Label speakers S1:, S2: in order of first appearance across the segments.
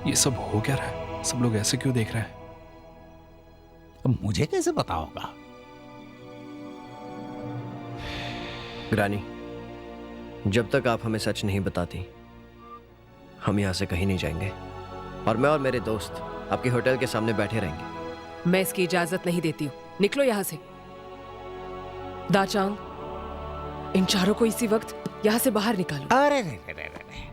S1: ये सब हो क्या रहा है? सब लोग ऐसे क्यों देख रहे हैं?
S2: अब मुझे कैसे पता होगा?
S3: ग्रानी, जब तक आप हमें सच नहीं बताती हम यहाँ से कहीं नहीं जाएंगे, और मैं और मेरे दोस्त आपके होटल के सामने बैठे रहेंगे।
S4: मैं इसकी इजाजत नहीं देती हूँ। निकलो यहाँ से। दाचांग, इन चारों को इसी वक्त यहाँ से बाहर निकालो।
S2: अरे रे रे रे रे।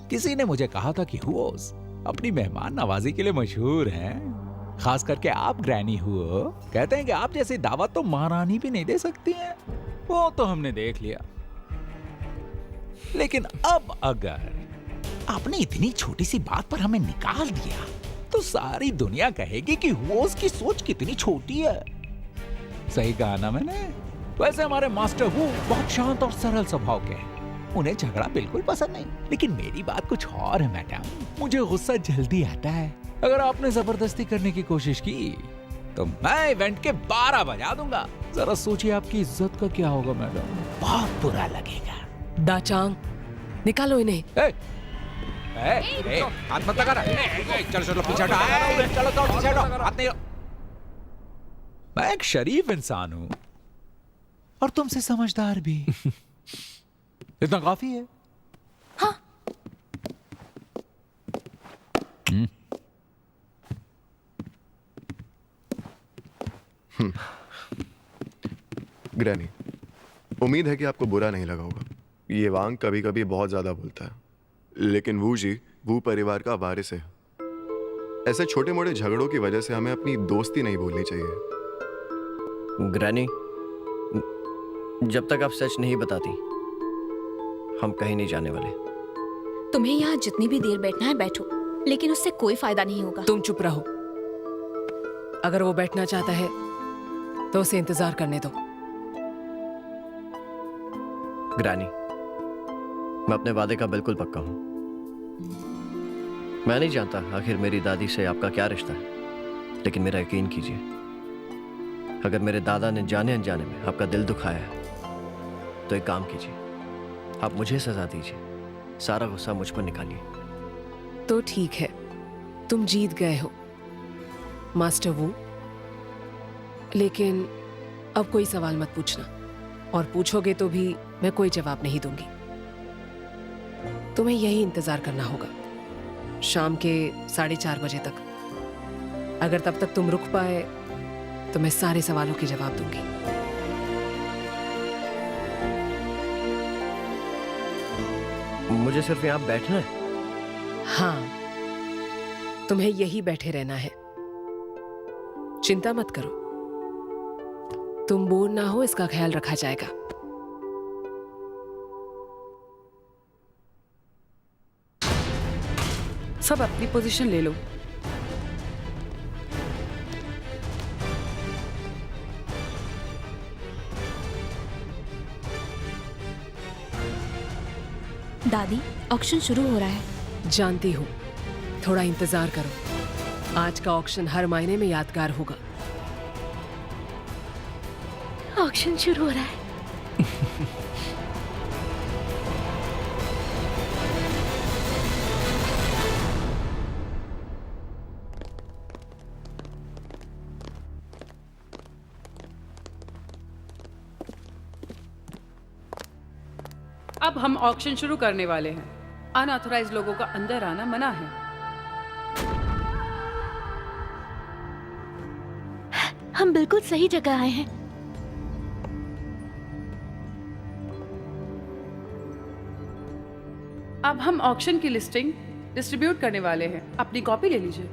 S2: किसी ने मुझे कहा था कि हुओस अपनी मेहमान नवाजी के लिए मशहूर हैं। खास करके आप ग्रैनी हुओ। कहते हैं कि आप जैसी दावत तो महारानी भी नहीं दे सकती हैं। वो तो हमने देख लिया। लेकिन अब अगर आपने इतनी छोटी सी बात पर हमें निकाल दिया तो सारी दुनिया कहेगी कि हुओस की सोच कितनी छोटी है। सही कहा ना मैंने? वैसे हमारे मास्टर हु बहुत शांत और सरल स्वभाव के हैं। उन्हें झगड़ा बिल्कुल पसंद नहीं। लेकिन मेरी बात कुछ और है मैडम। मुझे गुस्सा जल्दी आता है। अगर आपने जबरदस्ती करने की कोशिश की तो मैं इवेंट के 12 बजा दूंगा। जरा सोचिए आपकी इज्जत का क्या होगा मैडम। बहुत बुरा लगेगा।
S4: दाचांग, निकालो इन्हें।
S2: हाथ मत लगा रहा। चलो चलो पीछे हटो। चलो चलो पीछे हटो। हाथ नहीं। मैं एक शरीफ इंसान हूँ और तुमसे समझदार भी। इतना काफी है।
S5: हाँ।
S6: ग्रैनी, उम्मीद है कि आपको बुरा नहीं लगा होगा। ये वांग कभी कभी बहुत ज्यादा बोलता है, लेकिन वू जी वू परिवार का वारिस है। ऐसे छोटे मोटे झगड़ों की वजह से हमें अपनी दोस्ती नहीं भूलनी चाहिए।
S3: ग्रैनी, जब तक आप सच नहीं बताती हम कहीं नहीं जाने वाले।
S5: तुम्हें यहाँ जितनी भी देर बैठना है बैठो, लेकिन उससे कोई फायदा नहीं होगा।
S4: तुम चुप रहो। अगर वो बैठना चाहता है तो उसे इंतजार करने दो।
S3: ग्रैनी, मैं अपने वादे का बिल्कुल पक्का हूं। मैं नहीं जानता आखिर मेरी दादी से आपका क्या रिश्ता है, लेकिन मेरा यकीन कीजिए, अगर मेरे दादा ने जाने अनजाने में आपका दिल दुखाया है तो एक काम कीजिए, आप मुझे सजा दीजिए। सारा गुस्सा मुझ पर निकालिए।
S4: तो ठीक है, तुम जीत गए हो मास्टर वू। लेकिन अब कोई सवाल मत पूछना, और पूछोगे तो भी मैं कोई जवाब नहीं दूंगी। तुम्हें यही इंतजार करना होगा शाम के 4:30 बजे तक। अगर तब तक तुम रुक पाए तो मैं सारे सवालों के जवाब दूंगी।
S3: मुझे सिर्फ यहाँ बैठना है?
S4: हाँ, तुम्हें यही बैठे रहना है। चिंता मत करो, तुम बोर ना हो इसका ख्याल रखा जाएगा। सब अपनी पोजीशन ले लो।
S5: दादी, ऑक्शन शुरू हो रहा है।
S4: जानती हूँ, थोड़ा इंतजार करो। आज का ऑक्शन हर महीने में यादगार होगा।
S5: ऑक्शन शुरू हो रहा है।
S7: अब हम ऑक्शन शुरू करने वाले हैं। अनऑथराइज्ड लोगों का अंदर आना मना है।
S5: हम बिल्कुल सही जगह आए हैं।
S7: अब हम ऑक्शन की लिस्टिंग डिस्ट्रीब्यूट करने वाले हैं। अपनी कॉपी ले लीजिए।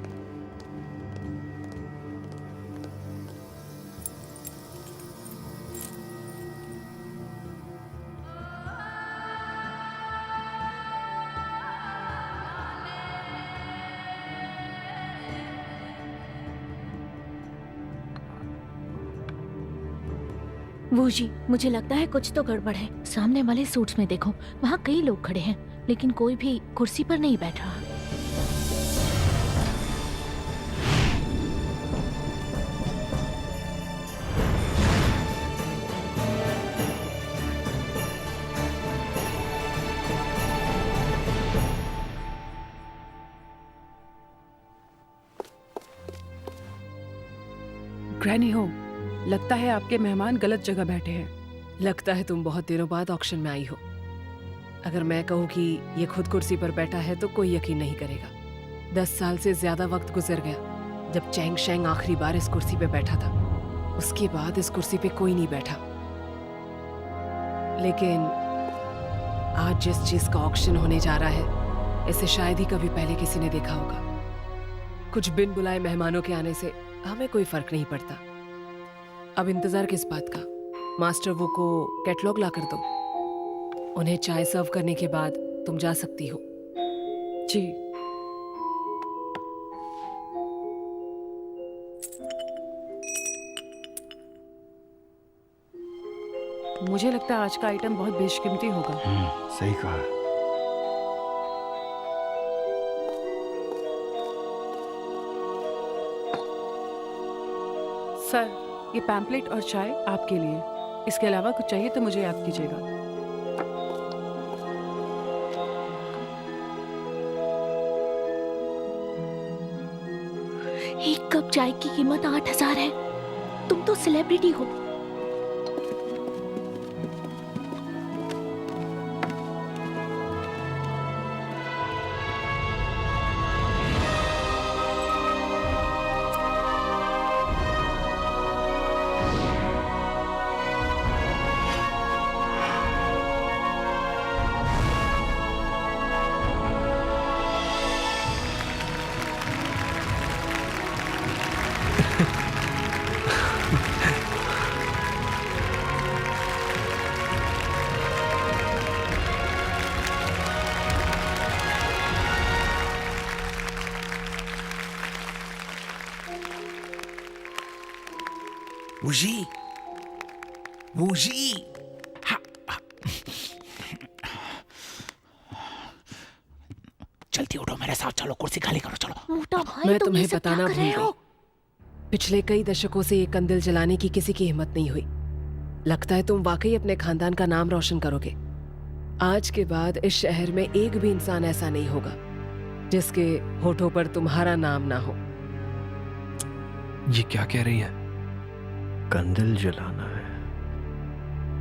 S5: वो जी, मुझे लगता है कुछ तो गड़बड़ है। सामने वाले सूट्स में देखो, वहाँ कई लोग खड़े हैं, लेकिन कोई भी कुर्सी पर नहीं बैठ रहा।
S7: ग्रैनी हो, लगता है आपके मेहमान गलत जगह बैठे हैं।
S4: लगता है तुम बहुत दिनों बाद ऑक्शन में आई हो। अगर मैं कहूँ कि ये खुद कुर्सी पर बैठा है तो कोई यकीन नहीं करेगा। 10 साल से ज्यादा वक्त गुजर गया जब चैंग शेंग आखिरी बार इस कुर्सी पे बैठा था। उसके बाद इस कुर्सी पे कोई नहीं बैठा। लेकिन आज जिस चीज का ऑक्शन होने जा रहा है, इसे शायद ही कभी पहले किसी ने देखा होगा। कुछ बिन बुलाए मेहमानों के आने से हमें कोई फर्क नहीं पड़ता। अब इंतजार किस बात का? मास्टर वो को कैटलॉग ला कर दो। उन्हें चाय सर्व करने के बाद तुम जा सकती हो।
S7: जी। मुझे लगता है आज का आइटम बहुत बेशकीमती होगा।
S1: सही कहा।
S7: सर, ये पैम्पलेट और चाय आपके लिए। इसके अलावा कुछ चाहिए तो मुझे याद कीजिएगा।
S5: एक कप चाय की कीमत 8,000 है। तुम तो सेलिब्रिटी हो।
S2: वूजी, वूजी, जल्दी उठो, मेरे साथ चलो, कुर्सी खाली करो, चलो।
S5: मोटा भाई,
S4: मैं
S5: तुम
S4: तुम्हें
S5: ये सब
S4: बताना
S5: क्या कर
S4: भूल
S5: रहे हो?
S4: गई। पिछले कई दशकों से ये कंदिल जलाने की किसी की हिम्मत नहीं हुई। लगता है तुम वाकई अपने खानदान का नाम रोशन करोगे। आज के बाद इस शहर में एक भी इंसान ऐसा नहीं होगा जिसके होठों पर तुम्हारा नाम ना हो।
S1: ये क्या कह रही है?
S3: कंदिल जलाना है।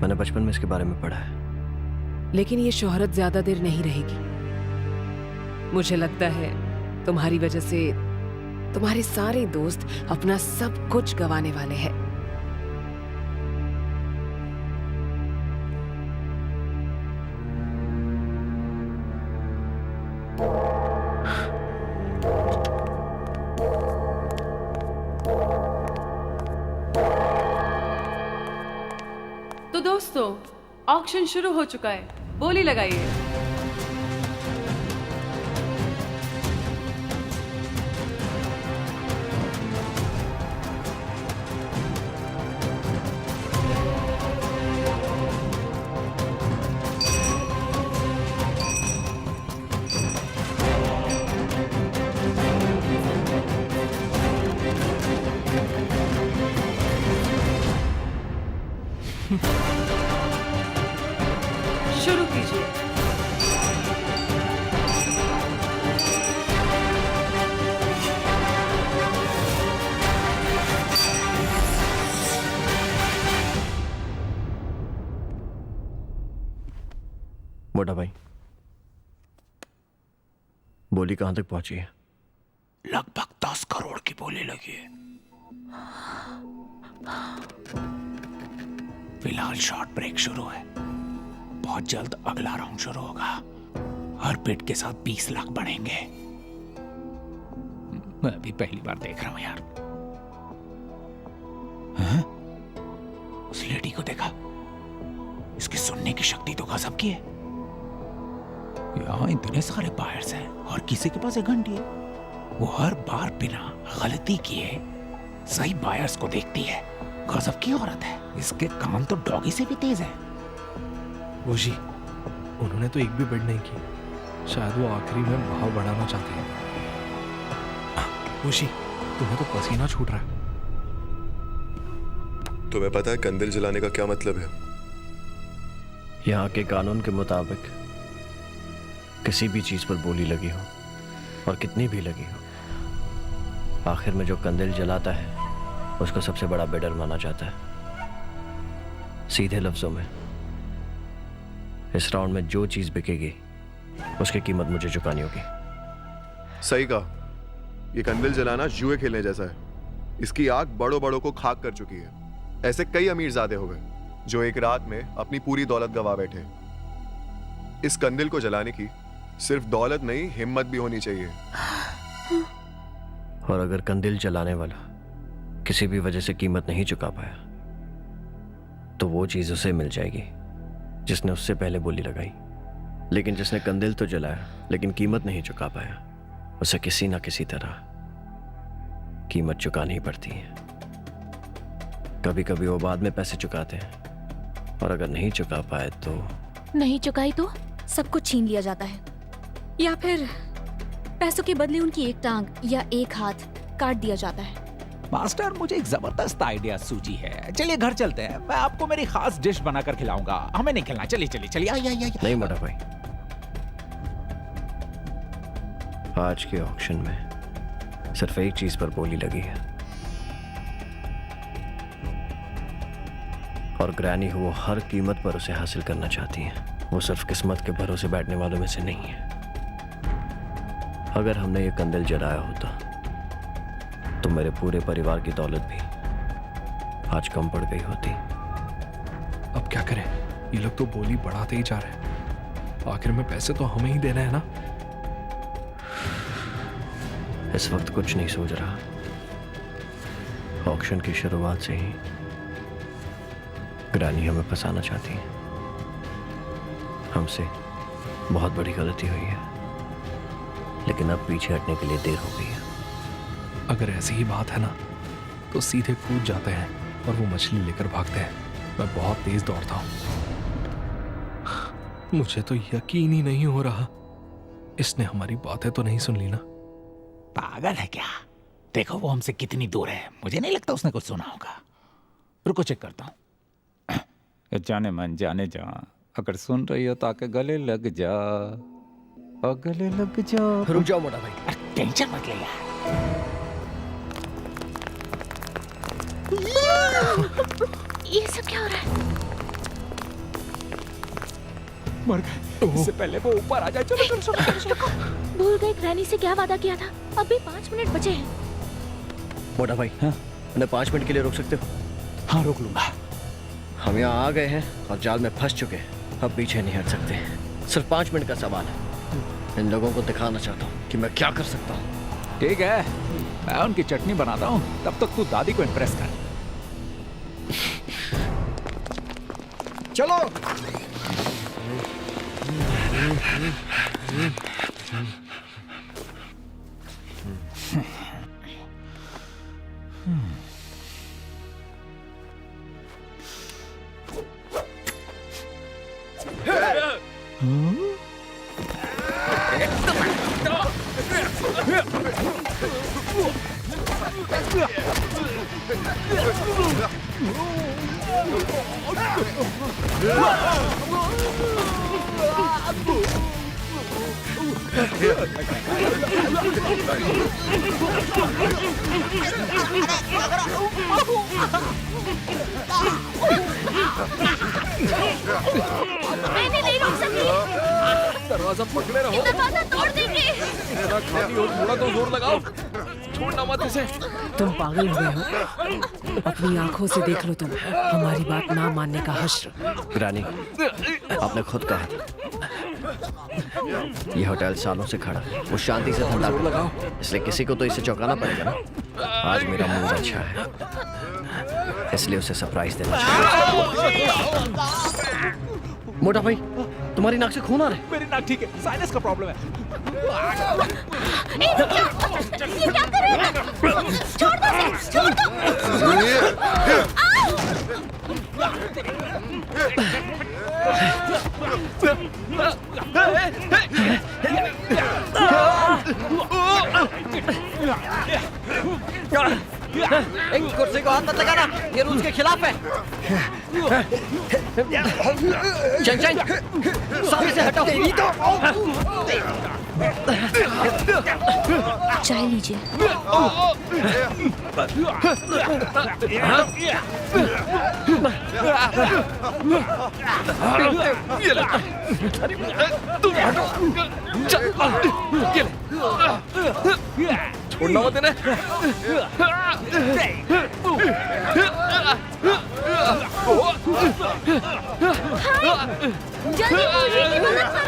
S3: मैंने बचपन में इसके बारे में पढ़ा है।
S4: लेकिन ये शोहरत ज्यादा देर नहीं रहेगी। मुझे लगता है तुम्हारी वजह से तुम्हारे सारे दोस्त अपना सब कुछ गंवाने वाले हैं।
S7: तो दोस्तों, ऑक्शन शुरू हो चुका है। बोली लगाइए। शुरू कीजिए।
S3: मोटा भाई, बोली कहां तक पहुंची है?
S2: लगभग 10 करोड़ की बोली लगी है। फिलहाल शॉर्ट ब्रेक शुरू है। बहुत जल्द अगला राउंड शुरू होगा। हर बिट के साथ 20 लाख बढ़ेंगे। मैं अभी पहली बार देख रहा हूं यार। हाँ? उस लेडी को देखा? इसकी सुनने की शक्ति तो गजब की है। यहाँ इतने सारे बायर्स हैं और किसी के पास एक घंटी है। वो हर बार बिना गलती किए सही बायर्स को देखती है। गजब की औरत है। इसके काम तो डॉगी से भी तेज है।
S1: वो जी, उन्होंने तो एक भी बिड नहीं की। शायद वो आखिरी में भाव बढ़ाना चाहते हैं। वो जी, तुम्हें तो पसीना छूट रहा है।
S6: तुम्हें पता है कंदिल जलाने का क्या मतलब है?
S3: यहाँ के कानून के मुताबिक किसी भी चीज पर बोली लगी हो और कितनी भी लगी हो, आखिर में जो कंदिल जलाता है उसको सबसे बड़ा बिडर माना जाता है। सीधे लफ्जों में, इस राउंड में जो चीज बिकेगी उसकी कीमत मुझे चुकानी होगी।
S6: सही कहा। ये कंदिल जलाना जुए खेलने जैसा है। इसकी आग बड़ों बड़ों को खाक कर चुकी है। ऐसे कई अमीरजादे हो गए जो एक रात में अपनी पूरी दौलत गवा बैठे। इस कंदिल को जलाने की सिर्फ दौलत नहीं, हिम्मत भी होनी चाहिए।
S3: और अगर कंदिल जलाने वाला किसी भी वजह से कीमत नहीं चुका पाया तो वो चीज उसे मिल जाएगी जिसने उससे पहले बोली लगाई। लेकिन जिसने कंदिल तो जलाया लेकिन कीमत नहीं चुका पाया, उसे किसी ना किसी तरह कीमत चुकानी ही पड़ती है। कभी कभी वो बाद में पैसे चुकाते हैं, और अगर नहीं चुका पाए तो
S5: नहीं चुकाई तो सब कुछ छीन लिया जाता है, या फिर पैसों के बदले उनकी एक टांग या एक हाथ काट दिया जाता है।
S2: मास्टर, मुझे एक जबरदस्त आइडिया सूझी है। चलिए घर चलते हैं, मैं आपको मेरी खास डिश बनाकर खिलाऊंगा। हमें नहीं खेलना, चलिए चलिए चलिए। आइए।
S3: नहीं मोटा भाई, आज के ऑक्शन में सिर्फ एक चीज पर बोली लगी है, और ग्रैनी वो हर कीमत पर उसे हासिल करना चाहती है। वो सिर्फ किस्मत के भरोसे बैठने वालों में से नहीं है। अगर हमने ये कंदिल जलाया होता तो मेरे पूरे परिवार की दौलत भी आज कम पड़ गई होती।
S1: अब क्या करें, ये लोग तो बोली बढ़ाते ही जा रहे हैं। आखिर में पैसे तो हमें ही देना है ना।
S3: इस वक्त कुछ नहीं सोच रहा। ऑक्शन की शुरुआत से ही ग्रानी हमें फंसाना चाहती है। हमसे बहुत बड़ी गलती हुई है, लेकिन अब पीछे हटने के लिए देर हो गई है।
S1: अगर ऐसी ही बात है ना तो सीधे कूद जाते हैं और वो मछली लेकर भागते हैं। मैं बहुत तेज दौड़ता हूं। मुझे तो यकीन ही नहीं हो रहा, इसने हमारी बातें तो नहीं सुन ली ना।
S2: पागल है क्या? देखो वो हमसे कितनी दूर है। मुझे नहीं लगता उसने कुछ सुना होगा। रुको चेक करता हूँ। जाने मन जाने जा, अगर सुन रही हो तो आके गले लग जा, और गले लग जा।
S3: रुक जाओ मोटा भाई।
S2: टेंशन मत ले यार।
S5: ये सब क्या हो रहा है?
S2: मर गए। इससे पहले वो ऊपर आ जाए। चलो चलो चलो चलो।
S5: भूल गए ग्रैनी से क्या वादा किया था। अभी 5 मिनट बचे हैं।
S3: मोटा भाई,
S2: हाँ?
S3: उन्हें 5 मिनट के लिए रोक सकते हो?
S2: हाँ रोक लूंगा।
S3: हम यहाँ आ गए हैं और जाल में फंस चुके हैं। अब पीछे नहीं हट सकते। सिर्फ 5 मिनट का सवाल है। इन लोगों को दिखाना चाहता हूँ कि मैं क्या कर सकता हूँ।
S2: ठीक है, मैं उनकी चटनी बनाता हूँ, तब तक तू दादी को इम्प्रेस कर।
S3: चलो।
S5: मैंने नहीं रोक सकी।
S1: दरवाजा पकड़े रहो।
S5: ये दरवाजा तोड़ देंगे।
S1: मेरा खाली हो, थोड़ा तो जोर लगाओ। छोड़ना मत इसे।
S4: तुम पागल हो गए हो? अपनी आंखों से देख लो तुम। हमारी बात ना मानने का हश्र।
S3: ग्रानी, आपने खुद कहा ये होटल सालों से खड़ा है, वो शांति से धंधा करता है, इसलिए किसी को तो इसे चौंकाना पड़ेगा ना। आज मेरा मूड अच्छा है, इसलिए उसे सरप्राइज देना चाहिए। मोटा भाई, तुम्हारी नाक से खून आ रहा है।
S2: मेरी नाक ठीक है, साइनस का प्रॉब्लम है।
S5: ये क्या कर रहे हो? छोड़ दो इसे, छोड़
S3: एक कुर्सी को हाथ मत लगाना, ये रूल्स के खिलाफ है। चैन चैन, सामने से हटाओ।
S5: चाय लीजिए।
S1: छोड़ना मत इन्हें।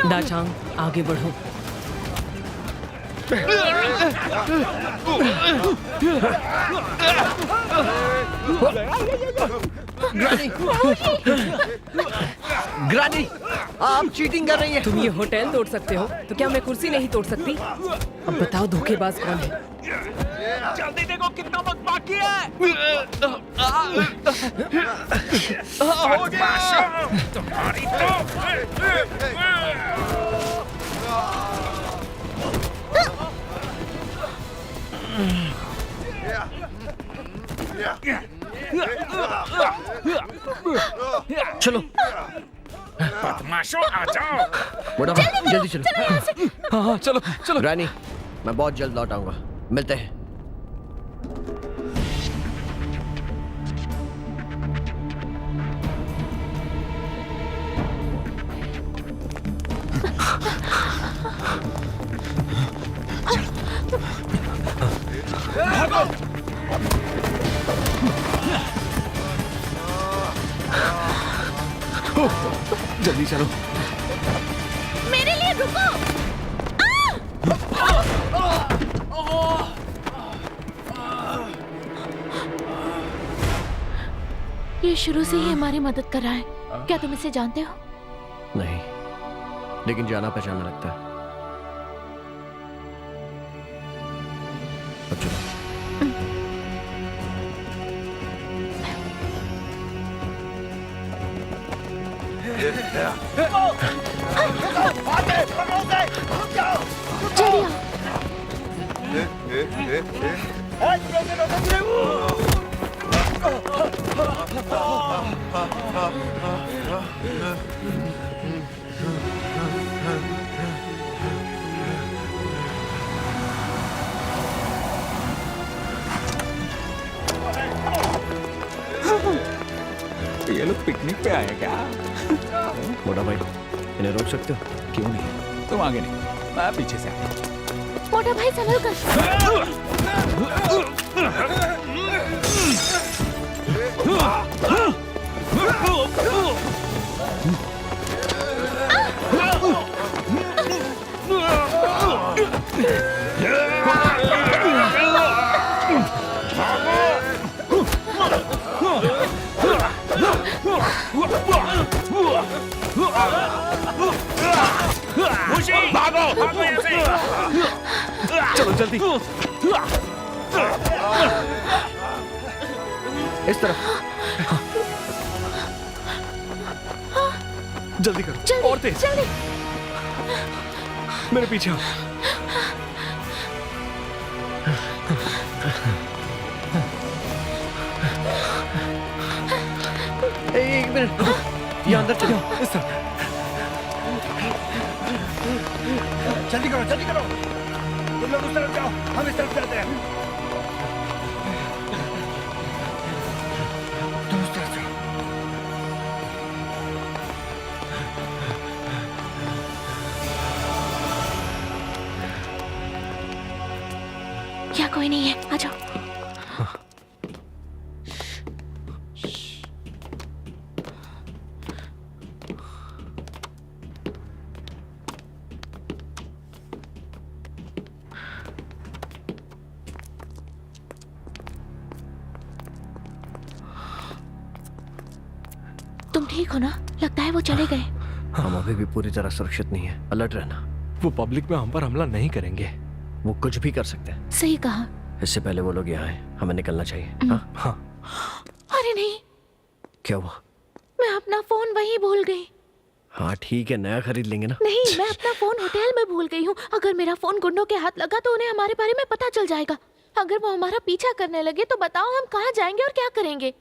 S4: दाचांग, आगे बढ़ो।
S3: ग्रानी, आप चीटिंग कर रही हैं।
S4: तुम ये होटल तोड़ सकते हो तो क्या मैं कुर्सी नहीं तोड़ सकती? अब बताओ धोखेबाज कौन है?
S2: जल्दी देखो कितना वक्त बाकी है।
S8: तुम्हारी तो
S3: चलो
S8: बदमाशों आ जाओ।
S3: मोटा भाई, जल्दी चलो।
S1: हाँ हाँ, चलो चलो।
S3: रानी, मैं बहुत जल्द लौट आऊंगा, मिलते हैं।
S1: जल्दी चलो।
S5: मेरे लिए रुको। ये शुरू से ही हमारी मदद कर रहा है। क्या तुम इसे जानते हो?
S3: नहीं, लेकिन जाना पहचाना लगता है। अब चलो।
S5: चलिए।
S2: ये लोग पिकनिक पे आए क्या?
S3: मोटा भाई, इन्हें रोक सकते हो?
S2: क्यों नहीं, तुम आगे नहीं, मैं पीछे से आया।
S5: मोटा भाई संभल कर।
S8: भागो भागो यहाँ से।
S1: चलो जल्दी।
S3: इस तरफ।
S1: जल्दी करो।
S5: जल्दी,
S1: और तेज।
S5: जल्दी।
S1: मेरे पीछे आओ।
S3: एक मिनट, ये अंदर चलो।
S1: इस तरफ।
S8: जल्दी करो जल्दी करो। तुम लोग उस तरफ जाओ, हम इस तरफ चलते हैं। तुम उस तरफ जाओ।
S5: क्या कोई नहीं है, आ जाओ। तुम ठीक हो ना? लगता है वो चले गए।
S3: हम अभी भी पूरी तरह सुरक्षित नहीं है, अलर्ट रहना।
S1: वो पब्लिक में हम पर हमला नहीं करेंगे।
S3: वो कुछ भी कर सकते हैं।
S5: सही कहा।
S3: इससे पहले वो लोग यहाँ आए, हमें निकलना चाहिए। हाँ?
S1: हाँ।
S5: अरे नहीं,
S3: क्या हुआ?
S5: मैं अपना फोन वहीं भूल गई।
S3: हाँ ठीक है, नया खरीद लेंगे ना।
S5: नहीं, मैं अपना फोन होटल में भूल गई हूँ। अगर मेरा फोन गुंडों के हाथ लगा तो उन्हें हमारे बारे में पता चल जाएगा। अगर वो हमारा पीछा करने लगे तो बताओ हम कहाँ जाएंगे और क्या करेंगे?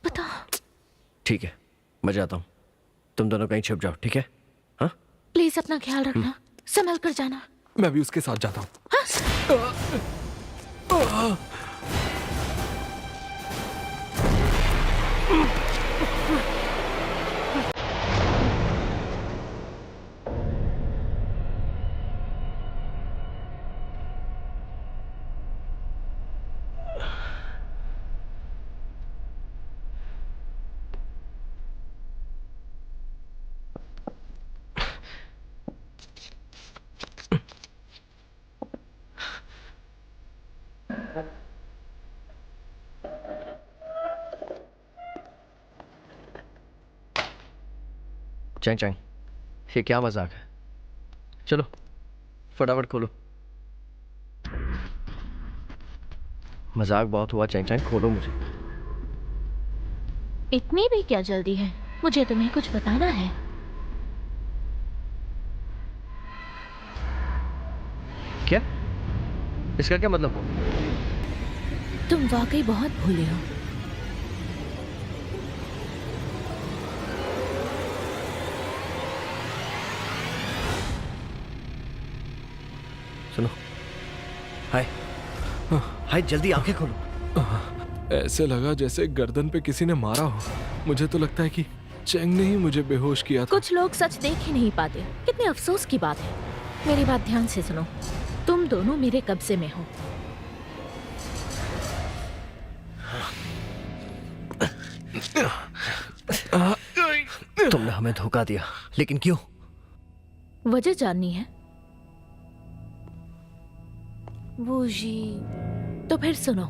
S5: बताओ।
S3: ठीक है, मैं जाता हूँ, तुम दोनों कहीं छिप जाओ, ठीक है? हाँ?
S5: प्लीज अपना ख्याल रखना, संभल कर जाना।
S1: मैं भी उसके साथ जाता हूँ।
S3: चैंग चैंग, ये क्या मजाक है? चलो फटाफट खोलो। मजाक बहुत हुआ चैंग चैंग, खोलो मुझे।
S5: इतनी भी क्या जल्दी है? मुझे तुम्हें कुछ बताना है।
S3: क्या? इसका क्या मतलब हो?
S5: तुम वाकई बहुत भूले हो।
S3: सुनो, हाय हाय, जल्दी आंखें खोलो।
S1: ऐसे लगा जैसे गर्दन पे किसी ने मारा हो। मुझे तो लगता है कि चैंग ने ही मुझे बेहोश किया था।
S5: कुछ लोग सच देख ही नहीं पाते। कितने अफसोस की बात है। मेरी बात ध्यान से सुनो। तुम दोनों मेरे कब्जे में हो।
S3: तुमने हमें धोखा दिया, लेकिन क्यों?
S5: वजह जाननी है? वो जी, तो फिर सुनो।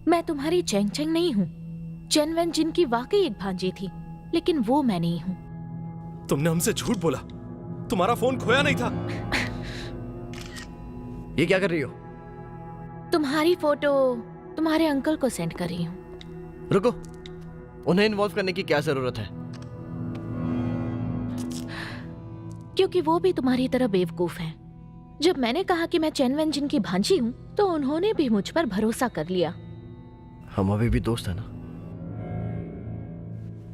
S5: मैं तुम्हारी चैंग चैंग नहीं हूँ। चेन वेन जिनकी वाकई एक भांजी थी, लेकिन वो मैं नहीं हूँ।
S1: तुमने हमसे झूठ बोला। तुम्हारा फोन खोया नहीं था।
S3: ये क्या कर रही हो?
S5: तुम्हारी फोटो तुम्हारे अंकल को सेंड कर रही हूँ।
S3: रुको, उन्हें इन्वॉल्व करने की क्या जरूरत है?
S5: क्योंकि वो भी तुम्हारी तरह बेवकूफ हैं। जब मैंने कहा कि मैं चेन वेन जिन की भांजी हूँ, तो उन्होंने भी मुझ पर भरोसा कर लिया।
S3: हम अभी भी दोस्त हैं ना?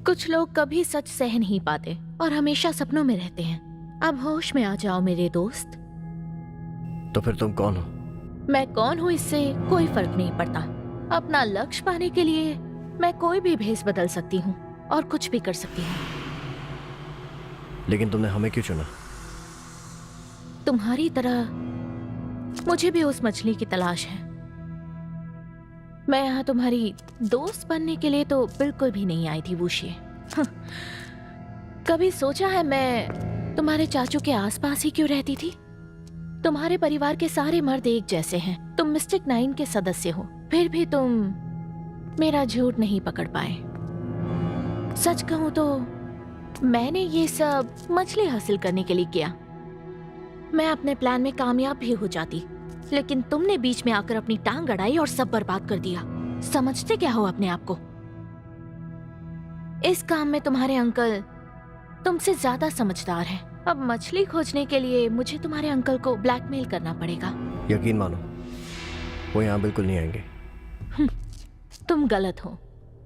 S5: कुछ लोग कभी सच सह नहीं पाते और हमेशा सपनों में रहते हैं। अब होश में आ जाओ मेरे दोस्त।
S3: तो फिर तुम कौन हो?
S5: मैं कौन हूँ इससे कोई फर्क नहीं पड़ता। अपना लक्ष्य पाने के लिए मैं कोई भी भेष बदल सकती हूँ और कुछ भी कर सकती हूँ।
S3: लेकिन तुमने हमें क्यों चुना?
S5: तुम्हारी तरह मुझे भी उस मछली की तलाश है। मैं यहाँ तुम्हारी दोस्त बनने के लिए तो बिल्कुल भी नहीं आई थी वुशी। कभी सोचा है मैं तुम्हारे चाचू के आसपास ही क्यों रहती थी? तुम्हारे परिवार के सारे मर्द एक जैसे हैं। तुम मिस्टिक 9 के सदस्य हो, फिर भी तुम मेरा झूठ नहीं पकड़ पाए। सच कहूं तो मैंने ये सब मछली हासिल करने के लिए किया। मैं अपने प्लान में कामयाब भी हो जाती, लेकिन तुमने बीच में आकर अपनी टांग अड़ाई और सब बर्बाद कर दिया। समझते क्या हो अपने आप को? इस काम में तुम्हारे अंकल तुमसे ज्यादा समझदार हैं। अब मछली खोजने के लिए मुझे तुम्हारे अंकल को ब्लैकमेल करना पड़ेगा।
S3: यकीन मानो, वो यहाँ बिल्कुल नहीं आएंगे।
S5: तुम गलत हो।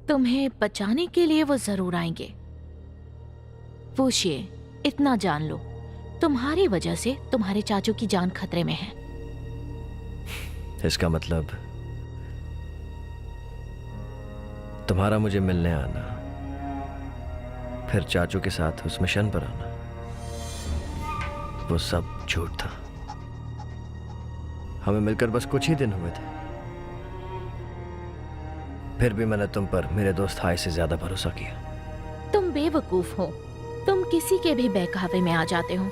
S5: तुम्हें बचाने के लिए वो जरूर आएंगे। पूछिए, इतना जान लो, तुम्हारी वजह से तुम्हारे चाचू की जान खतरे में है।
S3: इसका मतलब तुम्हारा मुझे मिलने आना, फिर चाचू के साथ उस मिशन पर आना, वो सब झूठ था। हमें मिलकर बस कुछ ही दिन हुए थे, फिर भी मैंने तुम पर मेरे दोस्त हाय से ज्यादा भरोसा किया।
S5: तुम बेवकूफ हो। तुम किसी के भी बहकावे में आ जाते हो।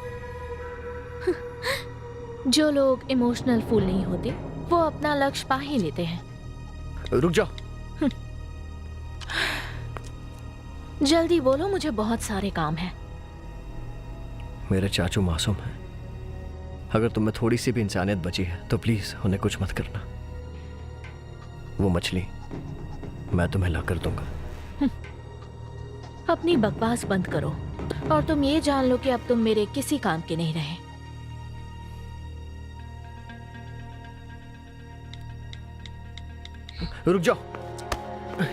S5: जो लोग इमोशनल फूल नहीं होते, वो अपना लक्ष्य पा ही लेते हैं।
S3: रुक जाओ।
S5: जल्दी बोलो, मुझे बहुत सारे काम हैं।
S3: मेरे चाचू मासूम हैं। अगर तुम में थोड़ी सी भी इंसानियत बची है तो प्लीज उन्हें कुछ मत करना। वो मछली मैं तुम्हें ला कर दूंगा।
S5: अपनी बकवास बंद करो और तुम ये जान लो कि अब तुम मेरे किसी काम के नहीं रहे।
S3: रुक जाओ।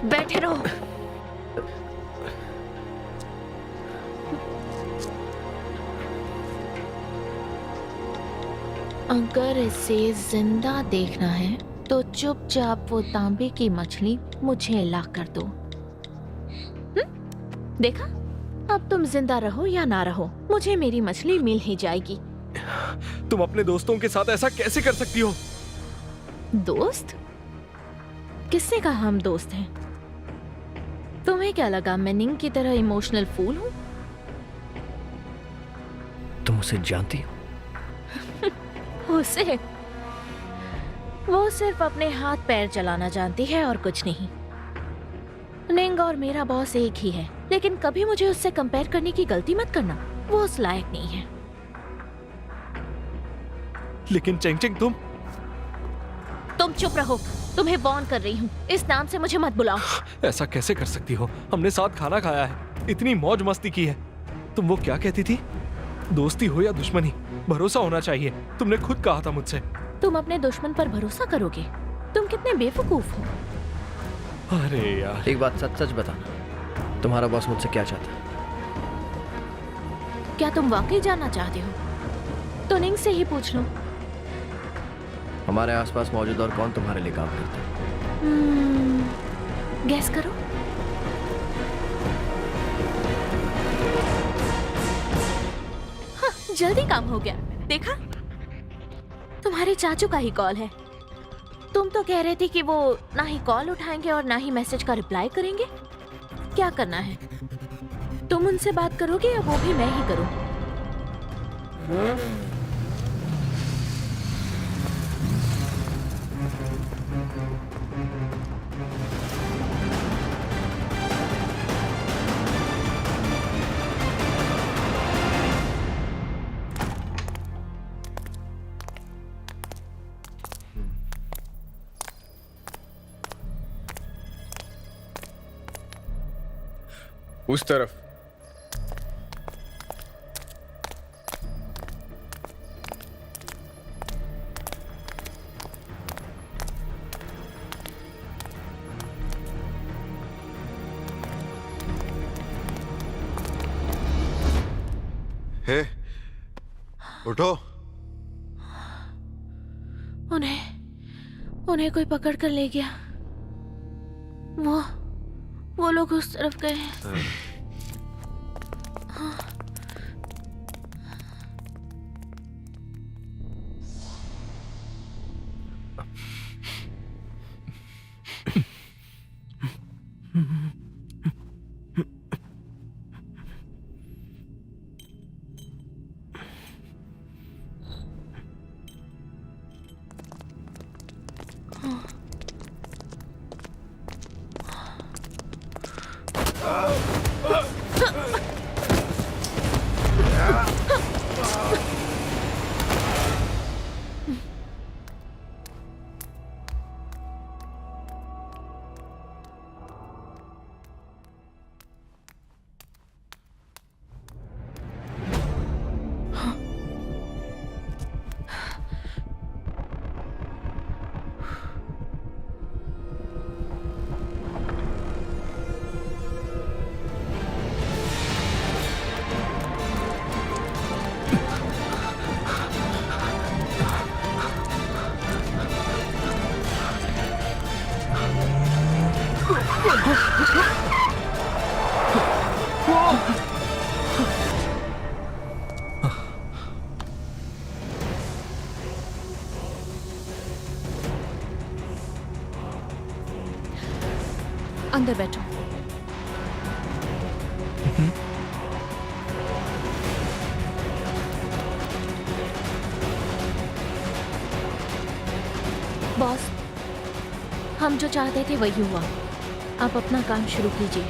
S5: बैठे रहो। अगर इसे जिंदा देखना है तो चुपचाप वो तांबे की मछली मुझे ला कर दो। देखा, अब तुम जिंदा रहो या ना रहो, मुझे मेरी मछली मिल ही जाएगी।
S1: तुम अपने दोस्तों के साथ ऐसा कैसे कर सकती हो?
S5: दोस्त? किसने कहा हम दोस्त हैं? तुम्हें क्या लगा मैं निंग की तरह इमोशनल फूल हूँ?
S3: तुम उसे जानती हो?
S5: उसे? वो सिर्फ अपने हाथ पैर चलाना जानती है और कुछ नहीं। निंग और मेरा बॉस एक ही है, लेकिन कभी मुझे उससे कंपेयर करने की गलती मत करना, वो उस लायक नहीं है।
S1: लेकिन चेंगचेंग
S5: तुम चुप रहो, तुम्हें वार्न कर रही हूँ, इस नाम से मुझे मत बुलाओ।
S1: ऐसा कैसे कर सकती हो? हमने साथ खाना खाया है, इतनी मौज मस्ती की है। तुम वो क्या कहती थी? दोस्ती हो या दुश्मनी, भरोसा होना चाहिए। तुमने खुद कहा था मुझसे।
S5: तुम अपने दुश्मन पर भरोसा करोगे? तुम कितने बेवकूफ हो।
S1: अरे यार,
S3: एक बात सच सच बताना, तुम्हारा बॉस मुझसे क्या चाहता है?
S5: क्या तुम वाकई जानना चाहते हो? तो निंग से ही पूछ लो।
S3: हमारे आसपास मौजूद और कौन तुम्हारे लिए काम करता है?
S5: गैस करो। हाँ, जल्दी काम हो गया। देखा, तुम्हारे चाचू का ही कॉल है। तुम तो कह रहे थे कि वो ना ही कॉल उठाएंगे और ना ही मैसेज का रिप्लाई करेंगे। क्या करना है? तुम उनसे बात करोगे या वो भी मैं ही करूं?
S6: उस तरफ। हे, उठो।
S5: उन्हें कोई पकड़ कर ले गया। वो लोग उस तरफ गए हैं। अंदर बैठो। बॉस, हम जो चाहते थे वही हुआ। आप अपना काम शुरू कीजिए।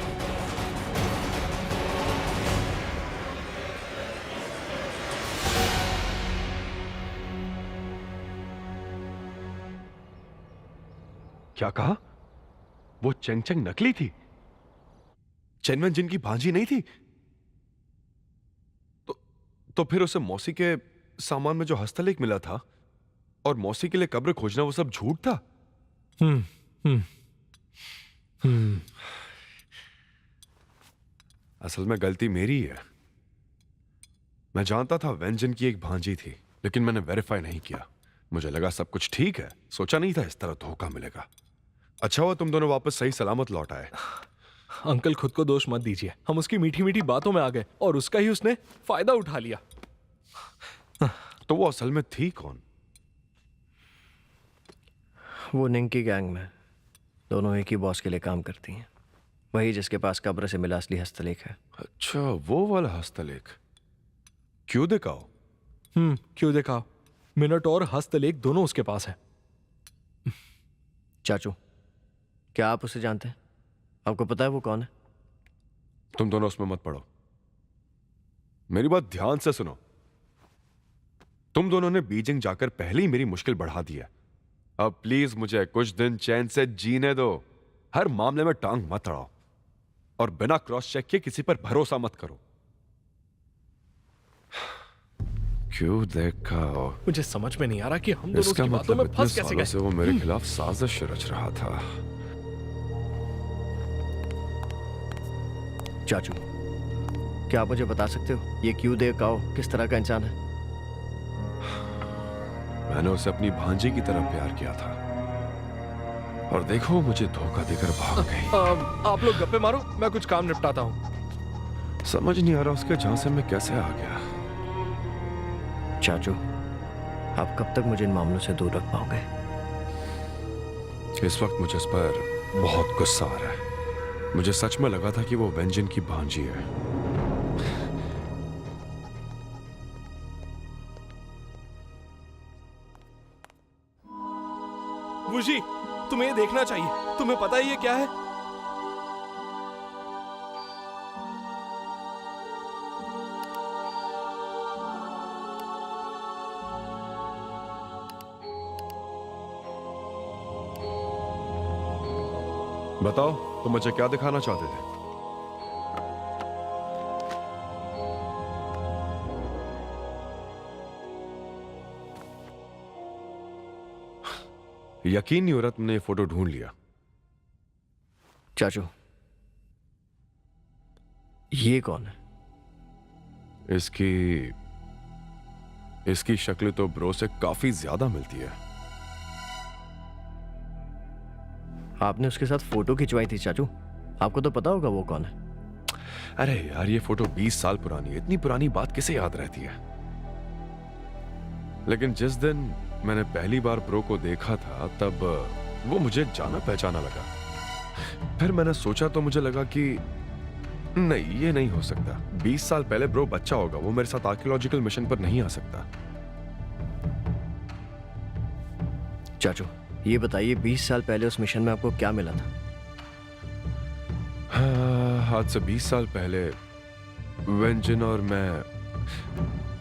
S6: क्या कहा? वो चेंगचेंग नकली थी? चेनवन जिन की भांजी नहीं थी? तो फिर उसे मौसी के सामान में जो हस्तलेख मिला था और मौसी के लिए कब्र खोजना, वो सब झूठ था? असल में गलती मेरी है। मैं जानता था वेंजन की एक भांजी थी,
S9: लेकिन मैंने वेरीफाई नहीं किया। मुझे लगा सब कुछ ठीक है, सोचा नहीं था इस तरह धोखा मिलेगा। अच्छा हुआ तुम दोनों वापस सही सलामत लौट आए।
S1: अंकल खुद को दोष मत दीजिए, हम उसकी मीठी मीठी बातों में आ गए और उसका ही उसने फायदा उठा लिया।
S9: तो वो असल में थी कौन?
S3: वो निंकी गैंग में दोनों एक ही बॉस के लिए काम करती हैं, वही जिसके पास कब्र से मिला असली हस्तलेख है।
S9: अच्छा, वो वाला हस्तलेख। क्यों दिखाओ?
S1: क्यों दिखाओ? मिनट और हस्तलेख दोनों उसके पास है।
S3: चाचू, क्या आप उसे जानते हैं? आपको पता है वो कौन है?
S9: तुम दोनों उसमें मत पड़ो, मेरी बात ध्यान से सुनो। तुम दोनों ने बीजिंग जाकर पहले ही मेरी मुश्किल बढ़ा दी है। अब प्लीज मुझे कुछ दिन चैन से जीने दो। हर मामले में टांग मत अड़ाओ और बिना क्रॉस चेक के किसी पर भरोसा मत करो। क्यों देखा?
S1: मुझे समझ में नहीं आ रहा कि हम दोनों
S9: इसका
S1: की बातों में
S9: मतलब इतने
S1: फंस कैसे
S9: सालों से
S1: गए।
S9: वो मेरे खिलाफ साजिश रच रहा था।
S3: चाचू, क्या आप मुझे बता सकते हो ये क्यों दे काओ किस तरह का इंसान है?
S9: मैंने उसे अपनी भांजी की तरह प्यार किया था और देखो मुझे धोखा देकर भाग गई।
S1: आप लोग गप्पे मारो, मैं कुछ काम निपटाता हूँ।
S9: समझ नहीं आ रहा उसके झांसे में कैसे आ गया।
S3: चाचू, आप कब तक मुझे इन मामलों से दूर रख पाओगे?
S9: इस वक्त मुझे इस पर बहुत गुस्सा आ रहा है। मुझे सच में लगा था कि वो व्यंजन की भांजी है।
S1: वुजी, तुम्हें ये देखना चाहिए। तुम्हें पता है ये क्या है?
S9: बताओ, तुम मुझे क्या दिखाना चाहते थे? यकीन नहीं हो रहा तुमने ये फोटो ढूंढ लिया।
S3: चाचू, ये कौन है?
S9: इसकी शक्ल तो ब्रो से काफी ज्यादा मिलती है।
S3: आपने उसके साथ फोटो खिंचवाई थी चाचू, आपको तो पता होगा वो कौन है।
S9: अरे यार, ये फोटो 20 साल पुरानी है। इतनी पुरानी बात किसे याद रहती है? लेकिन जिस दिन मैंने पहली बार ब्रो को देखा था तब वो मुझे जाना पहचाना लगा। फिर मैंने सोचा तो मुझे लगा कि नहीं, ये नहीं हो सकता। 20 साल पहले ब्रो बच्चा होगा, वो मेरे साथ आर्कियोलॉजिकल मिशन पर नहीं आ सकता।
S3: चाचू, ये बताइए 20 साल पहले उस मिशन में आपको क्या मिला था?
S9: आज से 20 साल पहले व्यंजन और मैं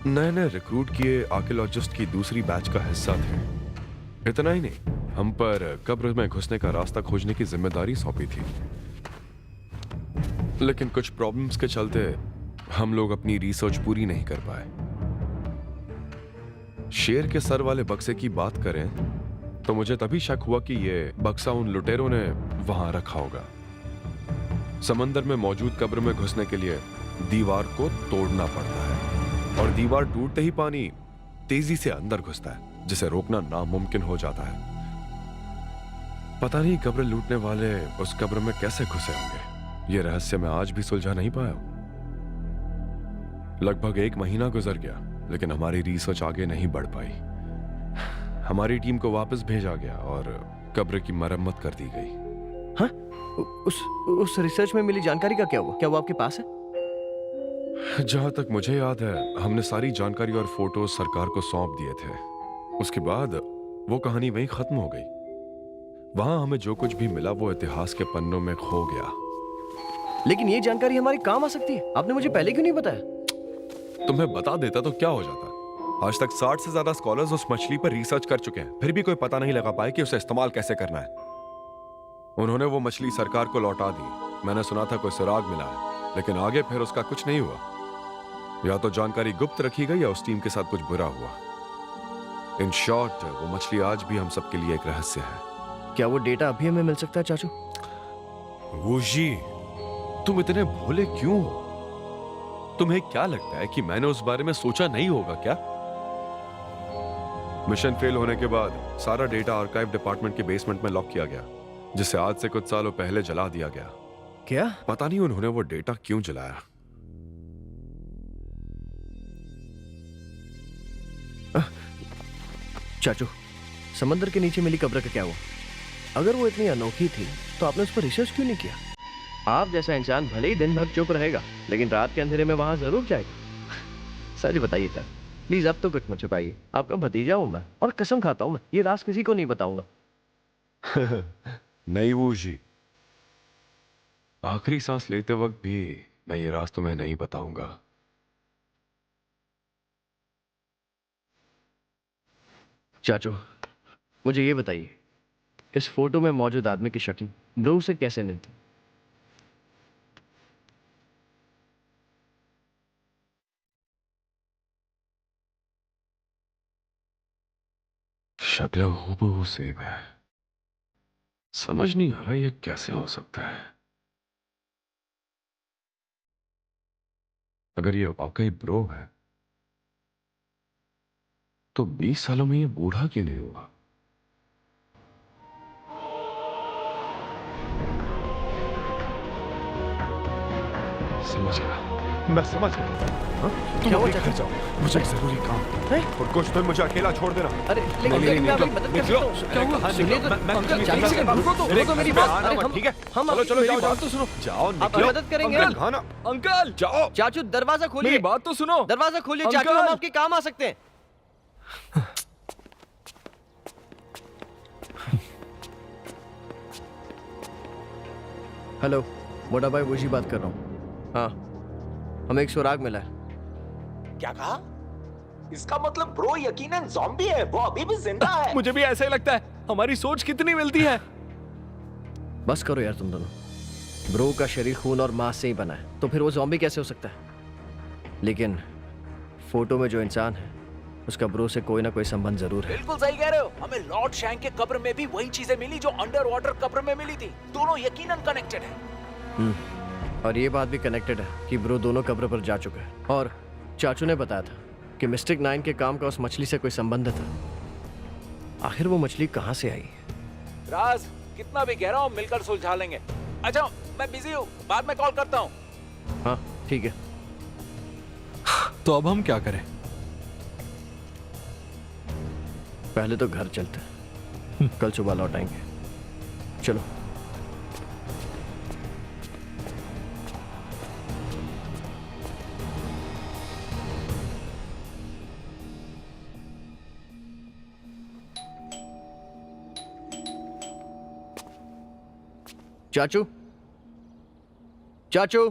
S9: नए नए रिक्रूट किए आर्कियोलॉजिस्ट की दूसरी बैच का हिस्सा थे। इतना ही नहीं, हम पर कब्र में घुसने का रास्ता खोजने की जिम्मेदारी सौंपी थी। लेकिन कुछ प्रॉब्लम्स के चलते हम लोग अपनी रिसर्च पूरी नहीं कर पाए। शेर के सर वाले बक्से की बात करें तो मुझे तभी शक हुआ कि ये बक्सा उन लुटेरों ने वहां रखा होगा। समंदर में मौजूद कब्र में घुसने के लिए दीवार को तोड़ना पड़ता है और दीवार टूटते ही पानी तेजी से अंदर घुसता है, जिसे रोकना नामुमकिन हो जाता है। पता नहीं कब्र लूटने वाले उस कब्र में कैसे घुसे होंगे। यह रहस्य मैं आज भी सुलझा नहीं पाया हूं। लगभग 1 महीना गुजर गया, लेकिन हमारी रिसर्च आगे नहीं बढ़ पाई। हमारी टीम को वापस भेजा गया और कब्र की मरम्मत कर दी गई।
S3: हाँ? उस रिसर्च में मिली जानकारी का क्या हुआ? क्या वो आपके पास है?
S9: जहां तक मुझे याद है, हमने सारी जानकारी और फोटो सरकार को सौंप दिए थे। उसके बाद वो कहानी वहीं खत्म हो गई। वहां हमें जो कुछ भी मिला वो इतिहास के पन्नों में खो गया।
S3: लेकिन ये जानकारी हमारे काम आ सकती है, आपने मुझे पहले क्यों नहीं बताया?
S9: तुम्हें बता देता तो क्या हो जाता। आज तक 60 से ज्यादा स्कॉलर्स उस मछली पर रिसर्च कर चुके हैं, फिर भी कोई पता नहीं लगा पाए कि उसे इस्तेमाल कैसे करना है। उन्होंने वो मछली सरकार को लौटा दी। मैंने सुना था कोई सुराग मिला है, लेकिन आगे फिर उसका कुछ नहीं हुआ। या तो जानकारी गुप्त रखी गई या उस टीम के साथ कुछ बुरा हुआ। इन शॉर्ट, वो मछली आज भी हम सबके लिए एक रहस्य है।
S3: क्या वो डेटा अभी हमें मिल सकता है चाचू?
S9: वुजी, तुम इतने भोले क्यों हो? तुम्हें क्या लगता है कि मैंने उस बारे में सोचा नहीं होगा क्या? मिशन फेल होने के बाद सारा डेटा आर्काइव डिपार्टमेंट के बेसमेंट में लॉक किया गया, जिसे आज से कुछ सालों पहले जला दिया गया।
S3: क्या?
S9: पता नहीं उन्होंने वो डेटा क्यों जलाया।
S3: चाचू, समंदर के नीचे मिली कब्र का क्या हुआ? अगर वो इतनी अनोखी थी तो आपने उस पर रिसर्च क्यों नहीं किया? आप जैसा इंसान भले ही दिन भर चुप रहेगा, लेकिन रात के अंधेरे में वहां जरूर जाएगा। सच बताइए सर, प्लीज अब तो कुछ मत छुपाइए। आपका भतीजा हूं मैं, और कसम खाता हूं मैं ये राज किसी को नहीं बताऊंगा।
S9: नहीं वो जी, आखिरी सांस लेते वक्त भी मैं ये राज तुम्हें नहीं बताऊंगा।
S3: चाचू, मुझे ये बताइए, इस फोटो में मौजूद आदमी की शक्ल ब्रू से कैसे मिलती?
S9: शक्ल हूबहू सेम है। समझ नहीं आ रहा ये कैसे हो सकता है। अगर ये वाकई ब्रो है तो 20 सालों में ये बूढ़ा क्यों नहीं हुआ? समझ गया, मैं समझ गया।
S3: क्या हुआ?
S9: घर जाओ, मुझे जरूरी काम है और कुछ दिन मुझे अकेला छोड़ देना।
S3: अरे लेकिन मैं आपकी मदद कर सकता हूँ। क्या हुआ? सुनिए तो, अंकल चालीस सेकंड रुको तो, रुको मेरी बात। अरे हम,
S9: ठीक है,
S3: हम
S9: चलो चलो जाओ,
S3: बात
S9: तो सुनो, जाओ
S3: आप
S9: निकलो।
S3: मदद करेंगे
S9: अंकल,
S3: ना?
S9: हाँ ना,
S1: अंकल
S9: जाओ।
S3: चाचू दरवाजा खोलिए।
S1: मेरी बात तो सुनो।
S3: दरवाजा खोलिए चाचू,
S1: अंकल!
S3: हम आपके काम आ सकते हैं। हेलो, मोटा भाई वही बात कर रहा हूँ। हाँ, हमें एक सुराग मिला है।
S2: क्या कहा? इसका मतलब ब्रो यकीनन ज़ॉम्बी है, वो अभी भी जिंदा है।
S1: मुझे भी ऐसा ही लगता है। हमारी सोच कितनी मिलती है।
S3: बस करो यार तुम दोनों। ब्रो का शरीर खून और मांस से ही बना है, तो फिर वो ज़ॉम्बी कैसे हो सकता है? लेकिन फोटो में जो इंसान है उसका ब्रो से कोई ना कोई संबंध जरूर है।
S2: बिल्कुल सही कह रहे हो। हमें लॉर्ड शैंक के कब्र में भी वही चीजें मिली जो अंडर वाटर कब्र में मिली थी। दोनों यकीनन कनेक्टेड है।
S3: और ये बात भी कनेक्टेड है कि ब्रो दोनों कब्र पर जा चुका है। और चाचू ने बताया था कि मिस्टिक 9 के काम का उस मछली से कोई संबंध था। आखिर वो मछली कहाँ से आई?
S2: राज कितना भी गहरा हो मिलकर सुलझा लेंगे। अच्छा मैं बिजी हूँ, बाद में कॉल करता हूँ।
S3: हाँ ठीक है।
S1: तो अब हम क्या करें?
S3: पहले तो घर चलते हैं, कल सुबह लौट आएंगे। चलो। चाचू, चाचू,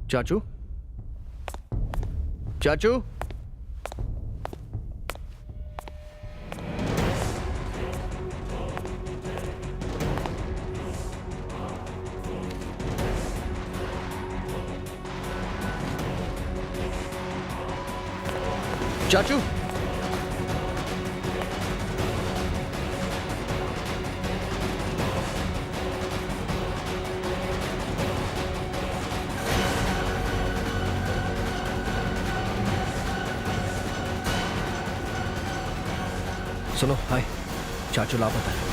S3: चाचू, चाचू, चाचू, सुनो। हाय, चाचू लापता है।